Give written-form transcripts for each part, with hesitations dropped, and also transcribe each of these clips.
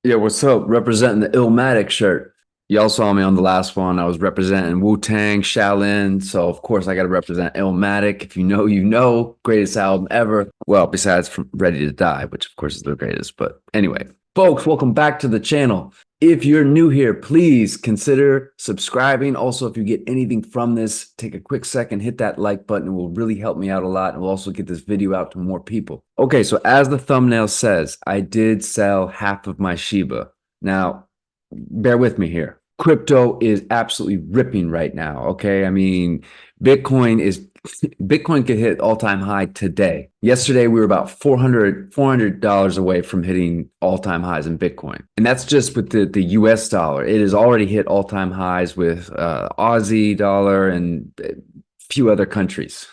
Yeah, what's up? Representing the Illmatic shirt. Y'all saw me on the last one. I was representing Wu-Tang, Shaolin. So of course I got to represent Illmatic. If you know, you know. Greatest album ever. Well, besides from Ready to Die, which of course is the greatest. But anyway, folks, welcome back to the channel. If you're new here, please consider subscribing. Also, if you get anything from this, take a quick second, hit that like button. It will really help me out a lot. And we'll also get this video out to more people. Okay, so as the thumbnail says, I did sell half of my Shiba. Now, bear with me here. Crypto is absolutely ripping right now. Okay. I mean, Bitcoin is Bitcoin could hit all-time high today. Yesterday, we were about $400 away from hitting all-time highs in Bitcoin. And that's just with the US dollar. It has already hit all-time highs with Aussie dollar and a few other countries.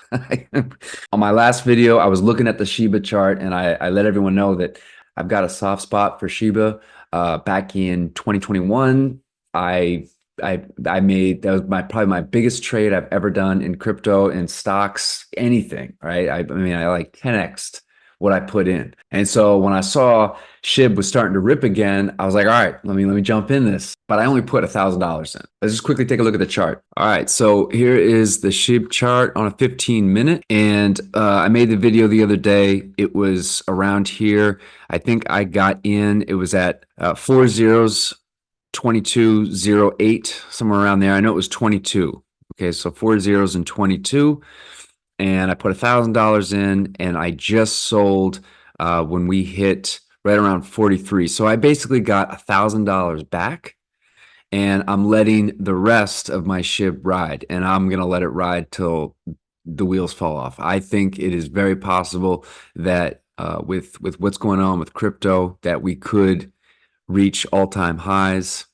On my last video, I was looking at the Shiba chart and I let everyone know that I've got a soft spot for Shiba. Back in 2021, I I made that was probably my biggest trade I've ever done in crypto and stocks, anything, right? I mean, I like 10x'd what I put in. And so when I saw SHIB was starting to rip again, I was like, all right, let me jump in this. But I only put $1,000 in. Let's just quickly take a look at the chart. All right, so here is the SHIB chart on a 15-minute. And I made the video the other day. It was around here. I think I got in, it was at 4 zeros, 2208, somewhere around there. I know it was 22. Okay, so 4 zeros and 22. And I put $1,000 in, and I just sold when we hit right around 43. So I basically got $1,000 back, and I'm letting the rest of my SHIB ride, and I'm gonna let it ride till the wheels fall off. I think it is very possible that with what's going on with crypto, that we could reach all-time highs.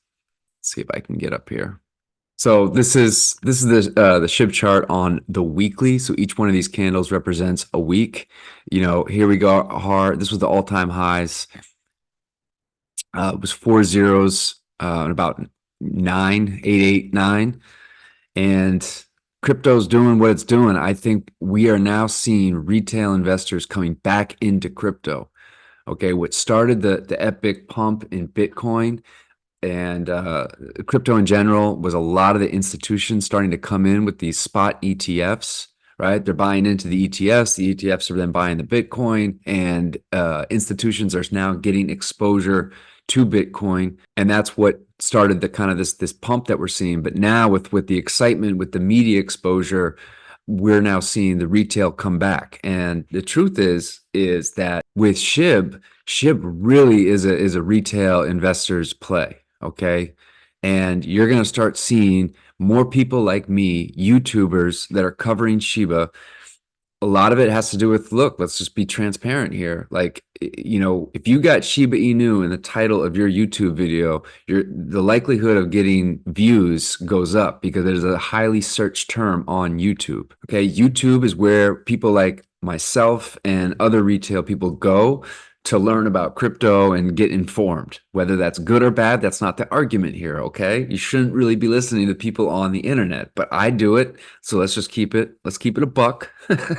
Let's see if I can get up here. So this is the SHIB chart on the weekly. So each one of these candles represents a week. You know, here we go hard. This was the all-time highs. It was 4 zeros and about 889, and crypto's doing what it's doing. I think we are now seeing retail investors coming back into crypto. Okay, what started the epic pump in Bitcoin and crypto in general was a lot of the institutions starting to come in with these spot ETFs, right? They're buying into the ETFs. The ETFs are then buying the Bitcoin, and institutions are now getting exposure to Bitcoin, and that's what started the kind of this pump that we're seeing. But now with the excitement, with the media exposure, we're now seeing the retail come back. And the truth is that with SHIB really is a retail investor's play. Okay. And you're going to start seeing more people like me, YouTubers that are covering Shiba. A lot of it has to do with, look, let's just be transparent here. Like, you know, if you got Shiba Inu in the title of your YouTube video, the likelihood of getting views goes up because it is a highly searched term on YouTube. Okay. YouTube is where people like myself and other retail people go to learn about crypto and get informed. Whether that's good or bad, that's not the argument here, okay? You shouldn't really be listening to people on the internet, but I do it, so let's keep it a buck,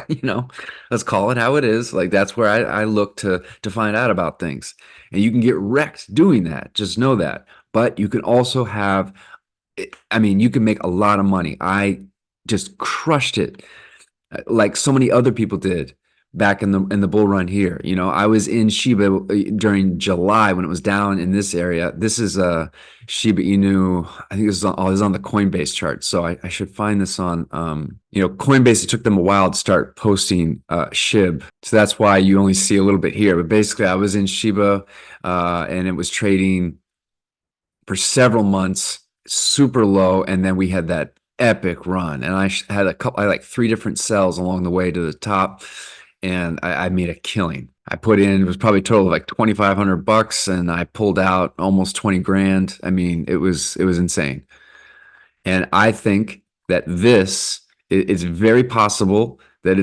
you know? Let's call it how it is. Like, that's where I look to find out about things. And you can get wrecked doing that, just know that. But you can also have, I mean, you can make a lot of money. I just crushed it like so many other people did back in the bull run here. You know, I was in Shiba during July when it was down in this area. This is a Shiba Inu. I think this is on the Coinbase chart. So I should find this on you know, Coinbase. It took them a while to start posting SHIB. So that's why you only see a little bit here. But basically I was in Shiba and it was trading for several months, super low, and then we had that epic run. And I had I like 3 different sells along the way to the top, and I made a killing. I put in, it was probably a total of like $2,500, and I pulled out almost 20 grand. I mean, it was insane. And I think that this is very possible that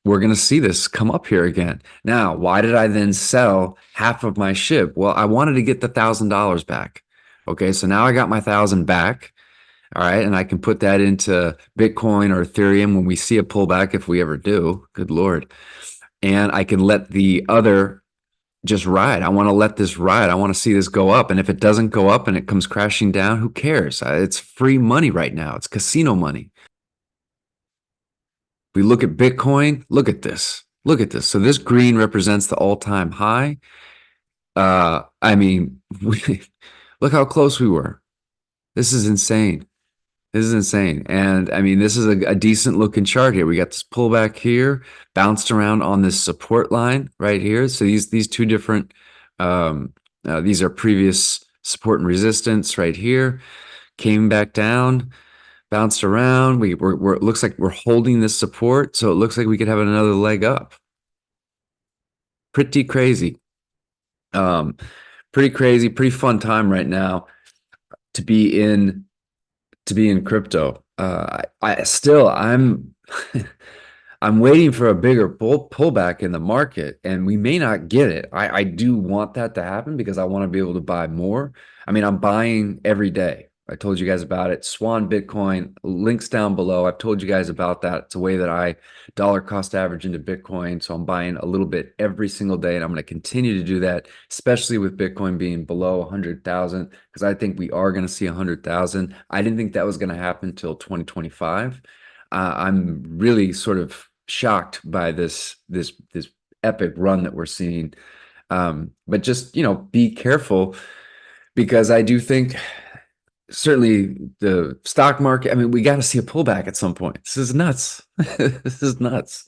we're gonna see this come up here again. Now, why did I then sell half of my SHIB? Well, I wanted to get the $1,000 back. Okay, so now I got my 1,000 back. All right, and I can put that into Bitcoin or Ethereum when we see a pullback, if we ever do. Good Lord. And I can let the other just ride. I want to let this ride. I want to see this go up. And if it doesn't go up and it comes crashing down, who cares? It's free money right now. It's casino money. We look at Bitcoin, look at this. Look at this. So this green represents the all-time high. I mean, look how close we were. This is insane. This is insane. And I mean, this is a decent looking chart here. We got this pullback here, bounced around on this support line right here. So these two different these are previous support and resistance right here. Came back down, bounced around. We're it looks like we're holding this support, so it looks like we could have another leg up. Pretty crazy. Um, Pretty crazy, pretty fun time right now to be in crypto. I still I'm waiting for a bigger pullback in the market, and we may not get it. I do want that to happen because I want to be able to buy more. I mean, I'm buying every day. I told you guys about it. Swan Bitcoin, links down below. I've told you guys about that. It's a way that I dollar cost average into Bitcoin. So I'm buying a little bit every single day, and I'm going to continue to do that, especially with Bitcoin being below 100,000, because I think we are going to see 100,000. I didn't think that was going to happen until 2025. I'm really sort of shocked by this epic run that we're seeing. But just, be careful because I do think certainly the stock market, I mean, we got to see a pullback at some point. This is nuts. This is nuts.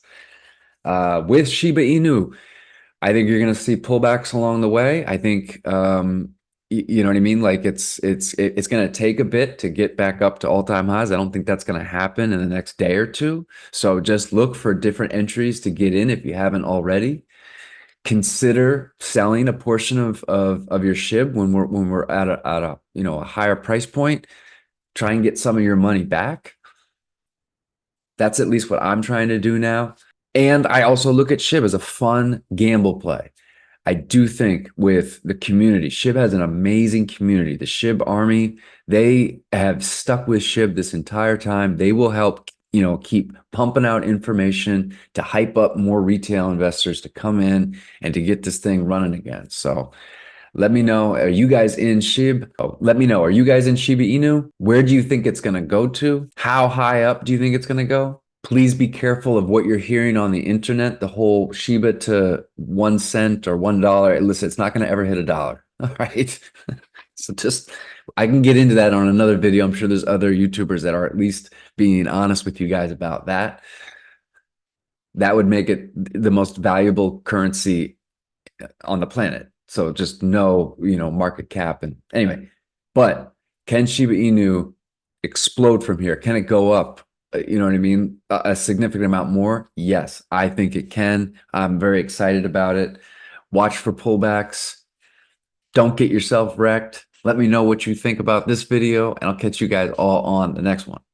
With Shiba Inu, I think you're going to see pullbacks along the way. I think, you know what I mean? Like it's going to take a bit to get back up to all-time highs. I don't think that's going to happen in the next day or two. So just look for different entries to get in if you haven't already. Consider selling a portion of your SHIB when we're at a a higher price point. Try and get some of your money back. That's at least what I'm trying to do now. And I also look at SHIB as a fun gamble play. I do think with the community, SHIB has an amazing community. The SHIB Army, they have stuck with SHIB this entire time. They will help, keep pumping out information to hype up more retail investors to come in and to get this thing running again. So let me know, are you guys in SHIB? Oh, let me know, are you guys in Shiba Inu? Where do you think it's going to go to? How high up do you think it's going to go? Please be careful of what you're hearing on the internet. The whole Shiba to 1 cent or $1. Listen, it's not going to ever hit $1. All right. So I can get into that on another video. I'm sure there's other YouTubers that are at least being honest with you guys about that. That would make it the most valuable currency on the planet. So just know, market cap and anyway, but can Shiba Inu explode from here? Can it go up? You know what I mean? A significant amount more? Yes, I think it can. I'm very excited about it. Watch for pullbacks. Don't get yourself wrecked. Let me know what you think about this video, and I'll catch you guys all on the next one.